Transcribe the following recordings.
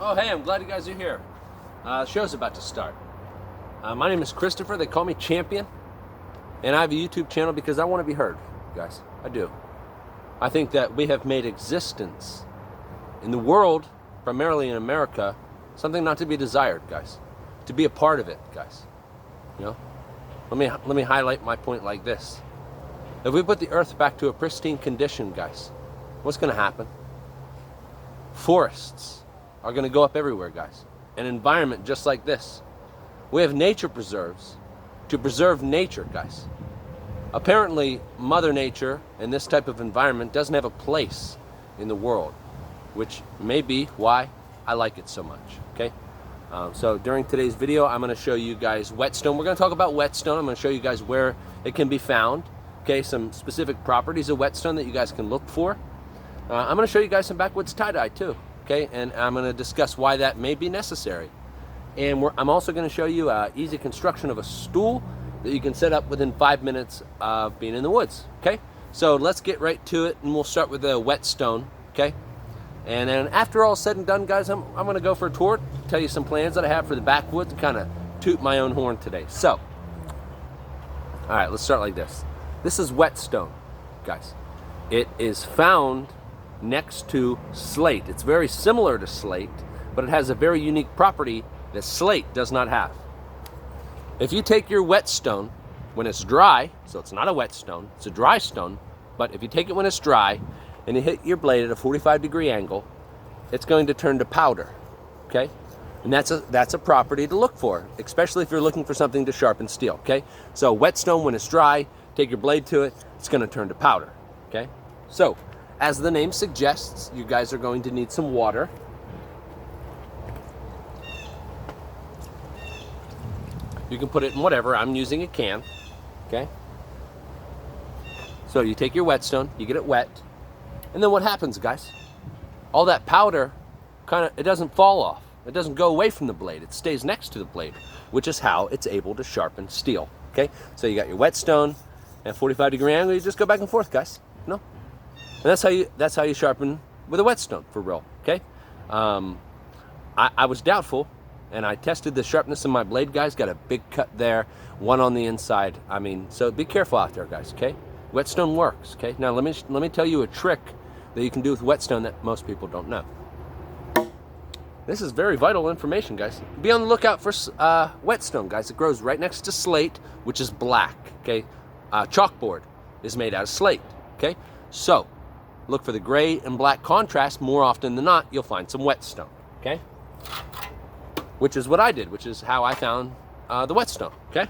Oh, hey, I'm glad you guys are here. The show's about to start. My name is Christopher. They call me Champion. And I have a YouTube channel because I want to be heard, guys. I do. I think that we have made existence in the world, primarily in America, something not to be desired, guys. To be a part of it, guys. You know? Let me highlight my point like this. If we put the earth back to a pristine condition, guys, what's going to happen? Forests are going to go up everywhere, guys. An environment just like this. We have nature preserves to preserve nature, guys. Apparently, Mother Nature in this type of environment doesn't have a place in the world, which may be why I like it so much, okay? So during today's video, I'm going to show you guys whetstone. We're going to talk about whetstone. I'm going to show you guys where it can be found, okay? Some specific properties of whetstone that you guys can look for. I'm going to show you guys some backwoods tie-dye too, okay? And I'm going to discuss why that may be necessary. And I'm also going to show you easy construction of a stool that you can set up within 5 minutes of being in the woods, okay? So let's get right to it, and we'll start with the whetstone, okay? And then after all said and done, guys, I'm going to go for a tour, tell you some plans that I have for the backwoods, and kind of toot my own horn today. So, all right, let's start like this. This is whetstone, guys. It is found next to slate. It's very similar to slate, but it has a very unique property that slate does not have. If you take your whetstone when it's dry, so it's not a whetstone, it's a dry stone, but if you take it when it's dry and you hit your blade at a 45-degree angle, it's going to turn to powder, okay? And that's a property to look for, especially if you're looking for something to sharpen steel, okay? So whetstone, when it's dry, take your blade to it, it's going to turn to powder, okay? So, as the name suggests, you guys are going to need some water. You can put it in whatever. I'm using a can, okay? So you take your whetstone, you get it wet, and then what happens, guys? All that powder, it doesn't fall off. It doesn't go away from the blade. It stays next to the blade, which is how it's able to sharpen steel, okay? So you got your whetstone at 45-degree angle, you just go back and forth, guys, you know? And that's how you sharpen with a whetstone, for real, okay? I was doubtful, and I tested the sharpness of my blade, guys. Got a big cut there, one on the inside. I mean, so be careful out there, guys, okay? Whetstone works, okay? Now, let me tell you a trick that you can do with whetstone that most people don't know. This is very vital information, guys. Be on the lookout for whetstone, guys. It grows right next to slate, which is black, okay? Chalkboard is made out of slate, okay? So, look for the gray and black contrast. More often than not, you'll find some whetstone, okay? Which is what I did, which is how I found the whetstone, okay?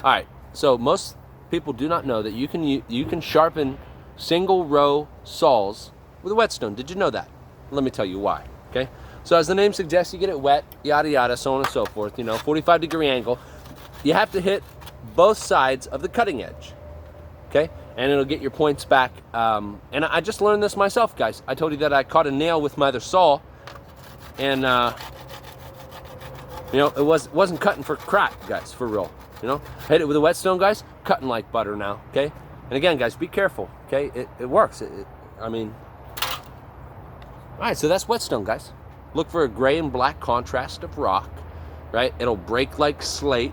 All right, so most people do not know that you can sharpen single row saws with a whetstone. Did you know that? Let me tell you why, okay? So as the name suggests, you get it wet, yada yada, so on and so forth, you know, 45-degree angle. You have to hit both sides of the cutting edge, okay? And it'll get your points back. And I just learned this myself, guys. I told you that I caught a nail with my other saw, and you know, it wasn't cutting for crap, guys, for real. You know, hit it with a whetstone, guys, cutting like butter now, okay? And again, guys, be careful, okay? It works. I mean, all right, so that's whetstone, guys. Look for a gray and black contrast of rock, right? It'll break like slate,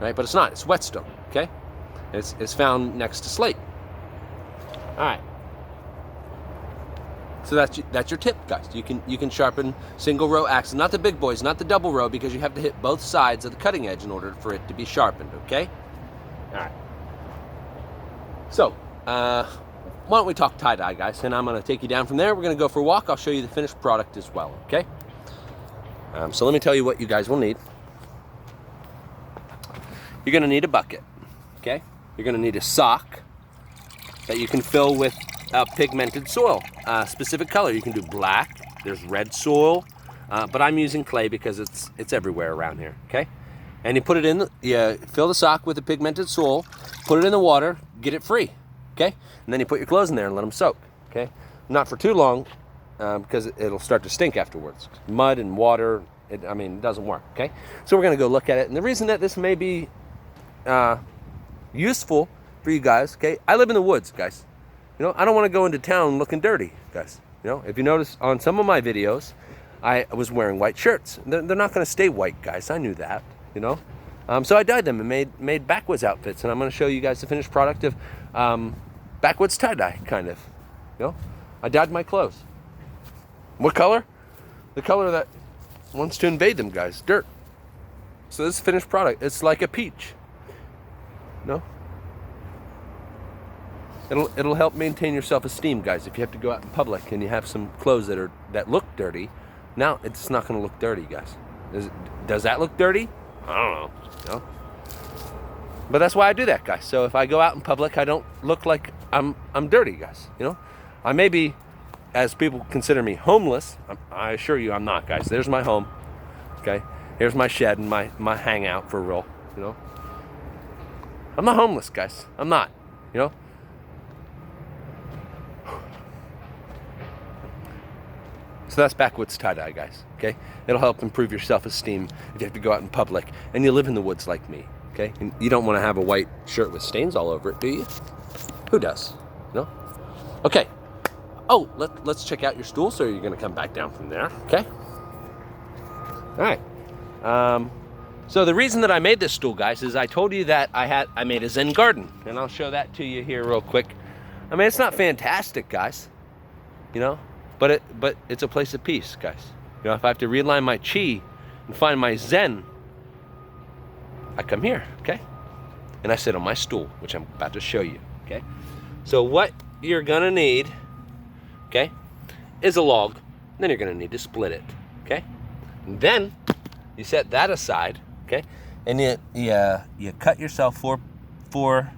right? But it's not. It's whetstone, okay? It's found next to slate. All right. So that's your tip, guys. You can sharpen single row axes, not the big boys, not the double row, because you have to hit both sides of the cutting edge in order for it to be sharpened, okay? All right. So, why don't we talk tie-dye, guys? And I'm going to take you down from there. We're going to go for a walk. I'll show you the finished product as well, okay? So let me tell you what you guys will need. You're going to need a bucket, okay? You're going to need a sock that you can fill with pigmented soil, specific color. You can do black, there's red soil, but I'm using clay because it's everywhere around here, okay? And you put it in, you fill the sock with the pigmented soil, put it in the water, get it free, okay? And then you put your clothes in there and let them soak, okay? Not for too long, because it'll start to stink afterwards. Mud and water, it doesn't work, okay? So we're gonna go look at it. And the reason that this may be useful for you guys, okay? I live in the woods, guys. You know, I don't want to go into town looking dirty, guys. You know, if you notice on some of my videos, I was wearing white shirts. They're not going to stay white, guys. I knew that, you know. So I dyed them and made Backwoods outfits, and I'm going to show you guys the finished product of Backwoods tie-dye, kind of. You know, I dyed my clothes. What color? The color that wants to invade them, guys. Dirt. So this is finished product. It's like a peach. No. It'll help maintain your self-esteem, guys. If you have to go out in public and you have some clothes that look dirty, now it's not going to look dirty, guys. Does that look dirty? I don't know. No. But that's why I do that, guys. So if I go out in public, I don't look like I'm dirty, guys. You know, I may be, as people consider me, homeless. I assure you, I'm not, guys. There's my home. Okay, here's my shed and my hangout for real. You know, I'm not homeless, guys. I'm not. You know. So that's Backwoods tie-dye, guys, okay? It'll help improve your self-esteem if you have to go out in public and you live in the woods like me, okay? And you don't want to have a white shirt with stains all over it, do you? Who does? No? Okay. Oh, let's check out your stool, so you're going to come back down from there, okay? All right. So the reason that I made this stool, guys, is I told you that I made a Zen garden, and I'll show that to you here real quick. I mean, it's not fantastic, guys, you know? But it's a place of peace, guys. You know, if I have to realign my chi and find my Zen, I come here, okay? And I sit on my stool, which I'm about to show you, okay? So what you're gonna need, okay, is a log. And then you're gonna need to split it, okay? And then you set that aside, okay? And you cut yourself four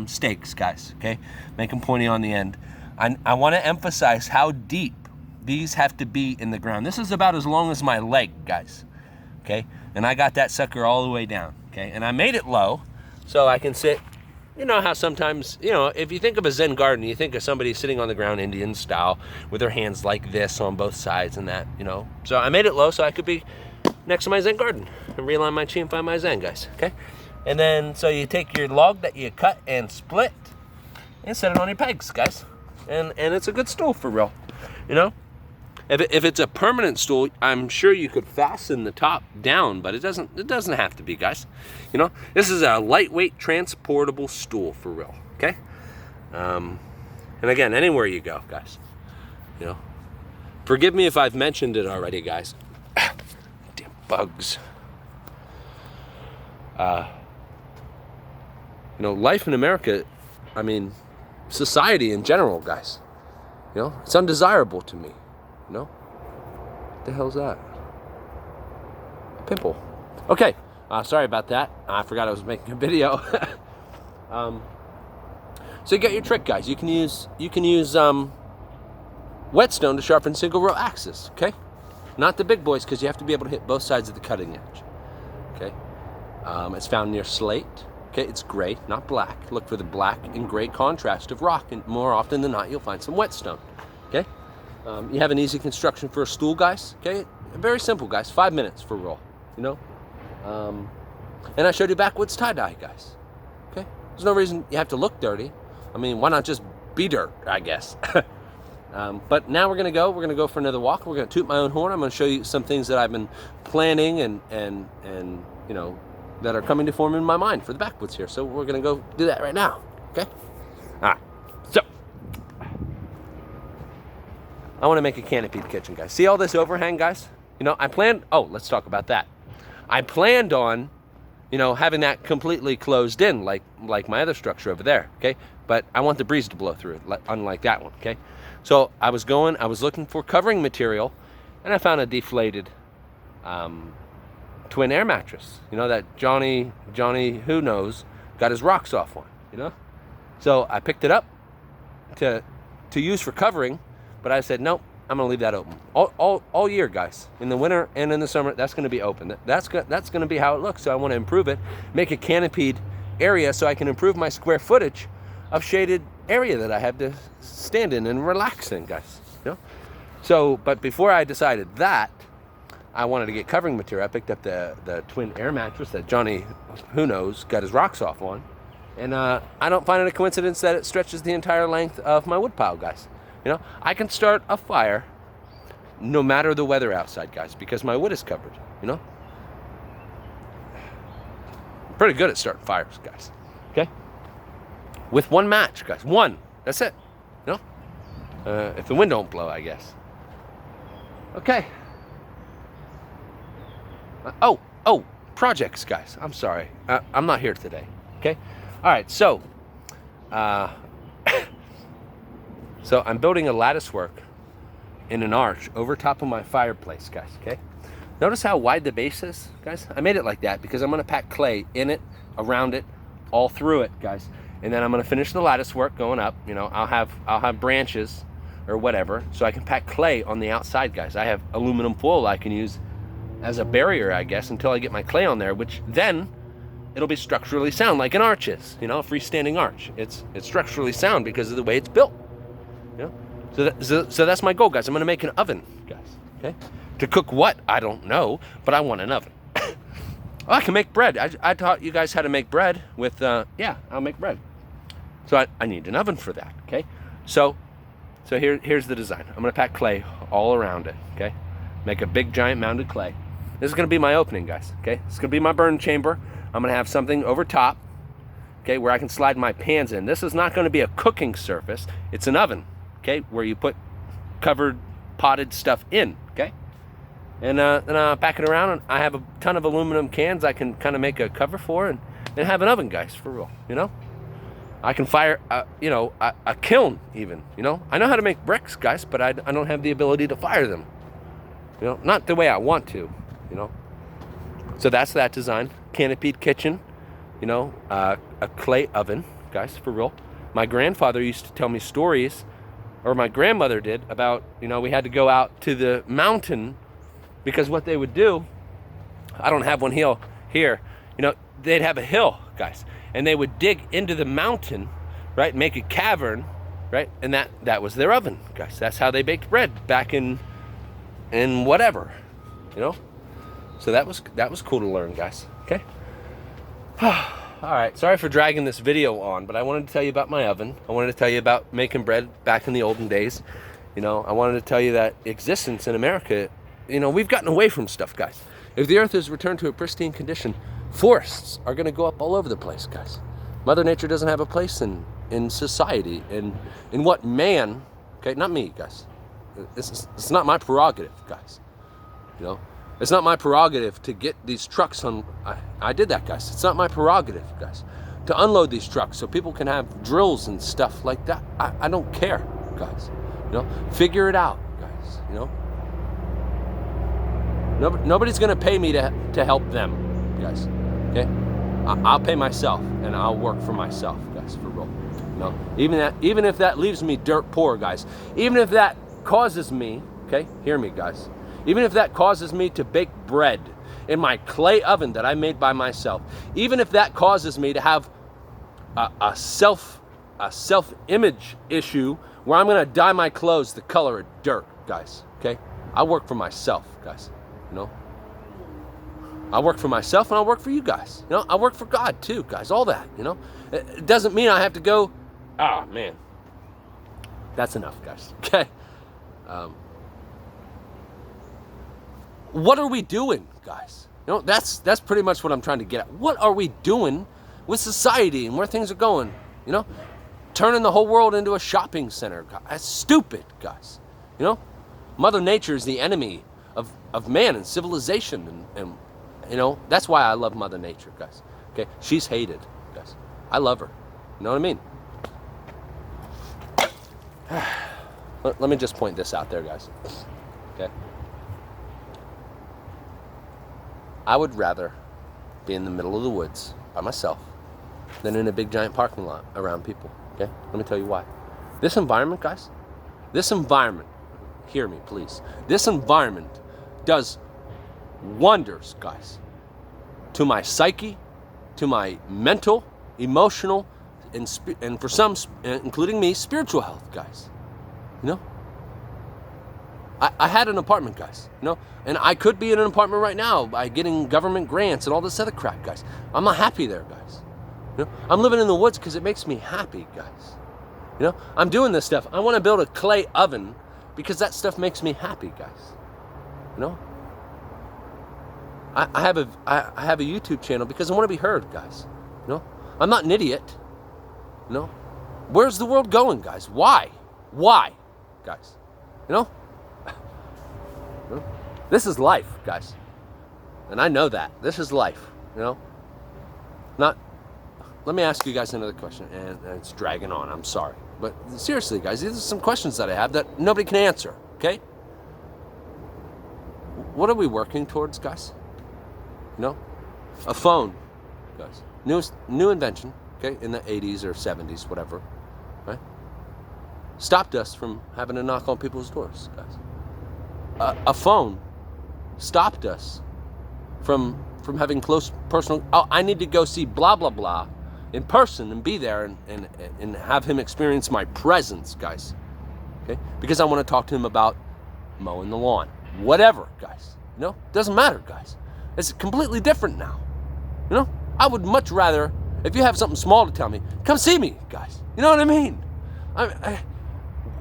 stakes, guys, okay? Make them pointy on the end. I want to emphasize how deep these have to be in the ground. This is about as long as my leg, guys, okay? And I got that sucker all the way down, okay? And I made it low so I can sit, you know how sometimes, you know, if you think of a Zen garden, you think of somebody sitting on the ground Indian style with their hands like this on both sides and that, you know? So I made it low so I could be next to my Zen garden and realign my chi and find my Zen, guys, okay? And then, so you take your log that you cut and split and set it on your pegs, guys. And it's a good stool for real, you know. If it's a permanent stool, I'm sure you could fasten the top down, but it doesn't have to be, guys. You know, this is a lightweight transportable stool for real, okay? And again, anywhere you go, guys, you know. Forgive me if I've mentioned it already, guys. Damn bugs. You know, life in America, I mean, society in general, guys, you know, it's undesirable to me, you know. What the hell's that? A pimple. Okay, sorry about that. I forgot I was making a video. So you got your trick, guys. You can use whetstone to sharpen single row axes, okay? Not the big boys, because you have to be able to hit both sides of the cutting edge, okay? It's found near slate. Okay, it's gray, not black. Look for the black and gray contrast of rock, and more often than not, you'll find some whetstone. Okay, you have an easy construction for a stool, guys. Okay, very simple, guys. 5 minutes for roll. You know, and I showed you Backwoods tie-dye, guys. Okay, there's no reason you have to look dirty. I mean, why not just be dirt? I guess. But now we're gonna go for another walk. We're gonna toot my own horn. I'm gonna show you some things that I've been planning and you know, that are coming to form in my mind for the Backwoods here. So we're gonna go do that right now, okay? All right, so I wanna make a canopied kitchen, guys. See all this overhang, guys? You know, let's talk about that. I planned on, you know, having that completely closed in like my other structure over there, okay? But I want the breeze to blow through it, unlike that one, okay? So I was looking for covering material, and I found a deflated twin air mattress, you know, that Johnny who knows got his rocks off on, you know. So I picked it up to use for covering, but I said nope, I'm gonna leave that open all year, guys. In the winter and in the summer, that's gonna be open. That's gonna be how it looks. So I want to improve it, make a canopied area so I can improve my square footage of shaded area that I have to stand in and relax in, guys. You know. So, but before I decided that, I wanted to get covering material. I picked up the twin air mattress that Johnny who knows got his rocks off on, and I don't find it a coincidence that it stretches the entire length of my wood pile, guys. You know, I can start a fire no matter the weather outside, guys, because my wood is covered, you know? I'm pretty good at starting fires, guys, okay? With one match, guys, one, that's it, you know? If the wind don't blow, I guess. Okay. Oh, projects, guys, I'm sorry. I'm not here today, okay? All right, so, so I'm building a lattice work in an arch over top of my fireplace, guys, okay? Notice how wide the base is, guys? I made it like that because I'm gonna pack clay in it, around it, all through it, guys. And then I'm gonna finish the lattice work going up. You know, I'll have branches or whatever, so I can pack clay on the outside, guys. I have aluminum foil I can use as a barrier, I guess, until I get my clay on there, which then it'll be structurally sound like an arch is, you know, a freestanding arch. It's structurally sound because of the way it's built, you know? So that's my goal, guys. I'm gonna make an oven, guys, okay? To cook what? I don't know, but I want an oven. Oh, I can make bread. I taught you guys how to make bread with, yeah, I'll make bread. So I need an oven for that, okay? So here's the design. I'm gonna pack clay all around it, okay? Make a big giant mound of clay. This is gonna be my opening, guys, okay? It's gonna be my burn chamber. I'm gonna have something over top, okay, where I can slide my pans in. This is not gonna be a cooking surface. It's an oven, okay, where you put covered potted stuff in, okay? And then I'll pack it around, and I have a ton of aluminum cans I can kind of make a cover for and have an oven, guys, for real, you know? I can fire, you know, a kiln even, you know? I know how to make bricks, guys, but I don't have the ability to fire them, you know? Not the way I want to, you know? So that's that design. Canopied kitchen, you know, a clay oven, guys, for real. My grandfather used to tell me stories, or my grandmother did, about, you know, we had to go out to the mountain because what they would do, I don't have one here, you know, they'd have a hill, guys, and they would dig into the mountain, right, make a cavern, right, and that was their oven, guys. That's how they baked bread back in whatever, you know. So that was cool to learn, guys, okay? All right, sorry for dragging this video on, but I wanted to tell you about my oven. I wanted to tell you about making bread back in the olden days. You know, I wanted to tell you that existence in America, you know, we've gotten away from stuff, guys. If the earth is returned to a pristine condition, forests are going to go up all over the place, guys. Mother Nature doesn't have a place in society, in what man, okay, not me, guys. It's not my prerogative, guys, you know. It's not my prerogative to get these trucks on. I did that, guys. It's not my prerogative, guys, to unload these trucks so people can have drills and stuff like that. I don't care, guys. You know, figure it out, guys. You know, nobody's gonna pay me to help them, guys. Okay, I'll pay myself and I'll work for myself, guys, for real. You know, even if that leaves me dirt poor, guys. Even if that causes me, okay, hear me, guys. Even if that causes me to bake bread in my clay oven that I made by myself, even if that causes me to have a self-image issue where I'm gonna dye my clothes the color of dirt, guys, okay? I work for myself, guys, you know? I work for myself and I work for you guys, you know? I work for God too, guys, all that, you know? It doesn't mean I have to go, man. That's enough, guys, okay? What are we doing, guys? You know, that's pretty much what I'm trying to get at. What are we doing with society and where things are going? You know, turning the whole world into a shopping center. That's stupid, guys. You know, Mother Nature is the enemy of man and civilization, and you know, that's why I love Mother Nature, guys. Okay, she's hated, guys. I love her. You know what I mean? Let me just point this out there, guys. Okay. I would rather be in the middle of the woods by myself than in a big giant parking lot around people, okay? Let me tell you why. This environment, guys, this environment, hear me, please. This environment does wonders, guys, to my psyche, to my mental, emotional, and for some, including me, spiritual health, guys, you know? I had an apartment, guys, you know, and I could be in an apartment right now by getting government grants and all this other crap, guys. I'm not happy there, guys. You know, I'm living in the woods because it makes me happy, guys. You know, I'm doing this stuff. I want to build a clay oven because that stuff makes me happy, guys. You know? I have a YouTube channel because I want to be heard, guys. You know? I'm not an idiot. You know? Where's the world going, guys? Why? Why, guys? You know? This is life, guys. And I know that. This is life, you know? Let me ask you guys another question, and it's dragging on, I'm sorry. But seriously, guys, these are some questions that I have that nobody can answer, okay? What are we working towards, guys? You know? A phone, guys. New invention, okay, in the 80s or 70s, whatever, right? Stopped us from having to knock on people's doors, guys. A phone stopped us from having close personal, oh, I need to go see blah, blah, blah in person and be there and have him experience my presence, guys. Okay? Because I want to talk to him about mowing the lawn. Whatever, guys. You know? Doesn't matter, guys. It's completely different now. You know? I would much rather, if you have something small to tell me, come see me, guys. You know what I mean?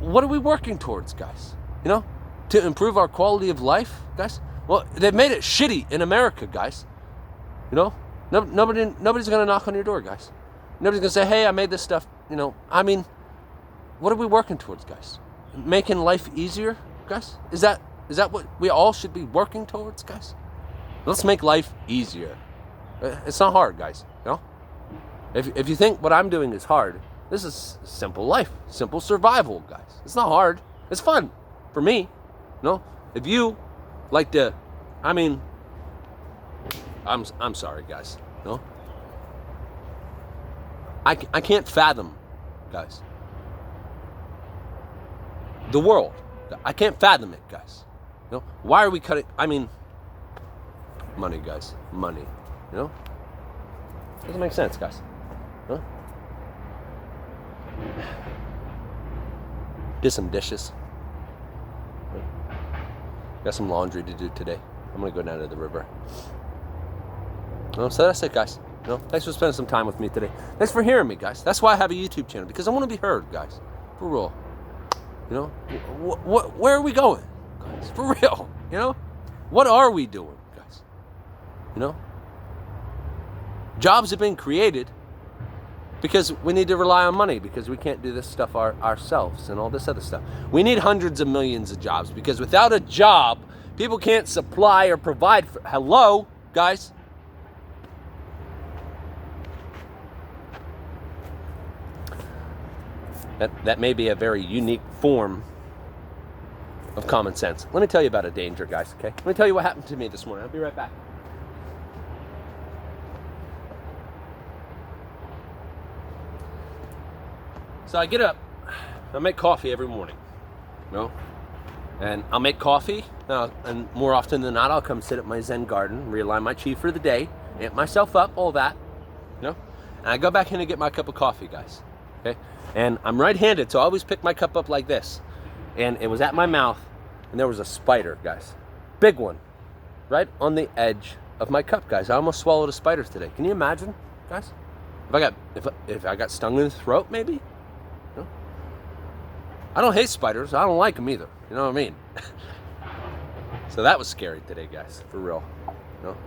What are we working towards, guys? You know? To improve our quality of life, guys? Well, they've made it shitty in America, guys. You know? Nobody's going to knock on your door, guys. Nobody's going to say, hey, I made this stuff. You know, I mean, what are we working towards, guys? Making life easier, guys? Is that what we all should be working towards, guys? Let's make life easier. It's not hard, guys. You know? If you think what I'm doing is hard, this is simple life, simple survival, guys. It's not hard. It's fun for me. You know? If you like to, I mean, I'm sorry, guys. You know? I can't fathom, guys, the world. I can't fathom it, guys. You know? Why are we cutting? I mean, money, guys. Money. You know? Doesn't make sense, guys. Huh? Did some dishes. Got some laundry to do today. I'm gonna go down to the river. So that's it, guys. You know, thanks for spending some time with me today. Thanks for hearing me, guys. That's why I have a YouTube channel, because I want to be heard, guys. For real. You know, where are we going, guys? For real. You know, what are we doing, guys? You know, jobs have been created because we need to rely on money, because we can't do this stuff ourselves and all this other stuff. We need hundreds of millions of jobs, because without a job, people can't supply or provide for. Hello, guys. That may be a very unique form of common sense. Let me tell you about a danger, guys, okay? Let me tell you what happened to me this morning. I'll be right back. So I get up, I make coffee every morning, you know? And I'll make coffee, and more often than not, I'll come sit at my Zen garden, realign my chi for the day, amp myself up, all that, you know? And I go back in and get my cup of coffee, guys, okay? And I'm right-handed, so I always pick my cup up like this. And it was at my mouth, and there was a spider, guys. Big one, right on the edge of my cup, guys. I almost swallowed a spider today. Can you imagine, guys? If I got stung in the throat, maybe? No? I don't hate spiders. I don't like them either. You know what I mean? So that was scary today, guys. For real. You know?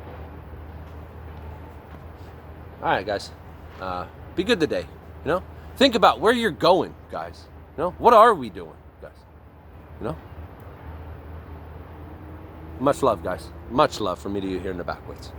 All right, guys. Be good today. You know? Think about where you're going, guys. You know? What are we doing, guys? You know? Much love, guys. Much love from me to you here in the Backwoods.